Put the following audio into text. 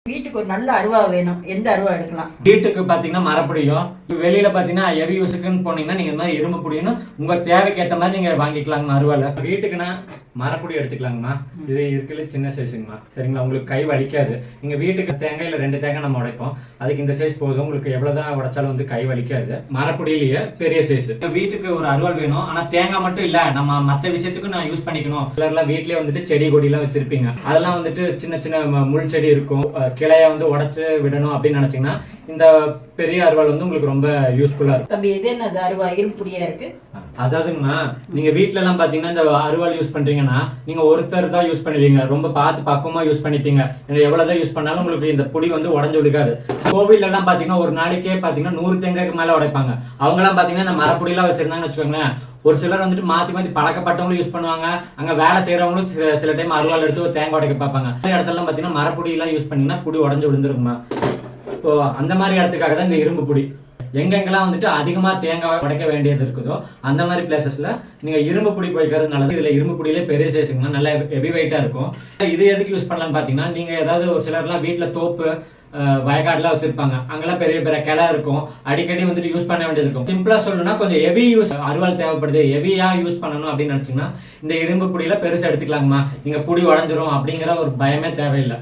வீட்டுக்கு ஒரு நல்ல அருவா வேணும். எந்த அருவா எடுக்கலாம்? வீட்டுக்கு பார்த்தீங்கன்னா மரப்புடியும், வெளியில பார்த்தீங்கன்னா ஹெவி யூஸுக்குன்னு போனீங்கன்னா நீங்க இந்த மாதிரி இரும்பு புடியும் உங்க தேவைக்கு ஏற்ற மாதிரி நீங்க வாங்கிக்கலாங்கம்மா அருவால. வீட்டுக்குன்னா மரப்புடி எடுத்துக்கலாங்கம்மா. இது இருக்கிறது சின்ன சைஸுங்கம்மா. சரிங்களா? உங்களுக்கு கை வலிக்காது. நீங்க வீட்டுக்கு தேங்காயில் 2 தேங்காய் நம்ம உடைப்போம். அதுக்கு இந்த சைஸ் போதும். உங்களுக்கு எவ்வளவுதான் உடைச்சாலும் வந்து கை வலிக்காது. மரப்புடியிலேயே பெரிய சைஸ். வீட்டுக்கு ஒரு அருவாள் வேணும். ஆனா தேங்காய் மட்டும் இல்ல, நம்ம மற்ற விஷயத்துக்கு நான் யூஸ் பண்ணிக்கணும். சிலர்லாம் வீட்லயே வந்துட்டு செடி கொடியெல்லாம் வச்சிருப்பீங்க. அதெல்லாம் வந்துட்டு சின்ன சின்ன முள் செடி இருக்கும், கிளைய வந்து உடைச்சு விடணும் அப்படின்னு நினைச்சீங்கன்னா இந்த பெரிய அருவாள் வந்து உங்களுக்கு ரொம்ப யூஸ்ஃபுல்லா இருக்கும். தம்பி, இது என்னது அருவா? இரும்புடியா இருக்கு. அதாவதுங்கண்ணா, நீங்க வீட்டுல எல்லாம் பாத்தீங்கன்னா இந்த அருவாள் யூஸ் பண்றீங்கன்னா நீங்க ஒருத்தர் தான் யூஸ் பண்ணுவீங்க. ரொம்ப பார்த்து பக்குவமா யூஸ் பண்ணிப்பீங்க. எவ்வளவுதான் யூஸ் பண்ணாலும் உங்களுக்கு இந்த புடி வந்து உடஞ்சு விழுக்காது. கோவில் எல்லாம் பாத்தீங்கன்னா ஒரு நாளைக்கே பாத்தீங்கன்னா 100 தேங்காய்க்கு மேல உடைப்பாங்க. அவங்க எல்லாம் பாத்தீங்கன்னா இந்த மரப்புடியெல்லாம் வச்சிருந்தாங்கன்னு வச்சுக்கோங்களேன். ஒரு சிலர் வந்துட்டு மாத்தி பழக்கப்பட்டவங்களும் யூஸ் பண்ணுவாங்க. அங்க வேலை செய்யறவங்களும் சில டைம் அருவாள் எடுத்து ஒரு தேங்காய் உடைக்க பார்ப்பாங்க. அந்த இடத்துல பாத்தீங்கன்னா மரப்புடி எல்லாம் யூஸ் பண்ணீங்கன்னா புடி உடஞ்சு விழுந்துருக்குமா. இப்போ அந்த மாதிரி இடத்துக்காக தான் இந்த இரும்பு புடி. எங்கெங்கெல்லாம் வந்துட்டு அதிகமா தேங்காய் உடைக்க வேண்டியது இருக்குதோ அந்த மாதிரி பிளேசஸ்ல நீங்க இரும்பு புடி போய்க்கிறது நல்லது. இதுல இரும்பு புடியிலே பெரிய சைஸுங்கன்னா நல்ல ஹெவி வெயிட்டா இருக்கும். இது எதுக்கு யூஸ் பண்ணலாம்னு பாத்தீங்கன்னா, நீங்க ஏதாவது ஒரு சிலர்லாம் வீட்டுல தோப்பு வயக்காடுலாம் வச்சிருப்பாங்க. அங்கெல்லாம் பெரிய பெரிய கிளை இருக்கும். அடிக்கடி வந்துட்டு யூஸ் பண்ண வேண்டியது இருக்கும். சிம்பிளா சொல்லணும்னா கொஞ்சம் ஹெவி யூஸ் அருவாள் தேவைப்படுது, ஹெவியா யூஸ் பண்ணணும் அப்படின்னு நினைச்சீங்கன்னா இந்த இரும்பு புடியில பெருசா எடுத்துக்கலாங்கம்மா. நீங்க புடி உடஞ்சிரும் அப்படிங்கிற ஒரு பயமே தேவையில்லை.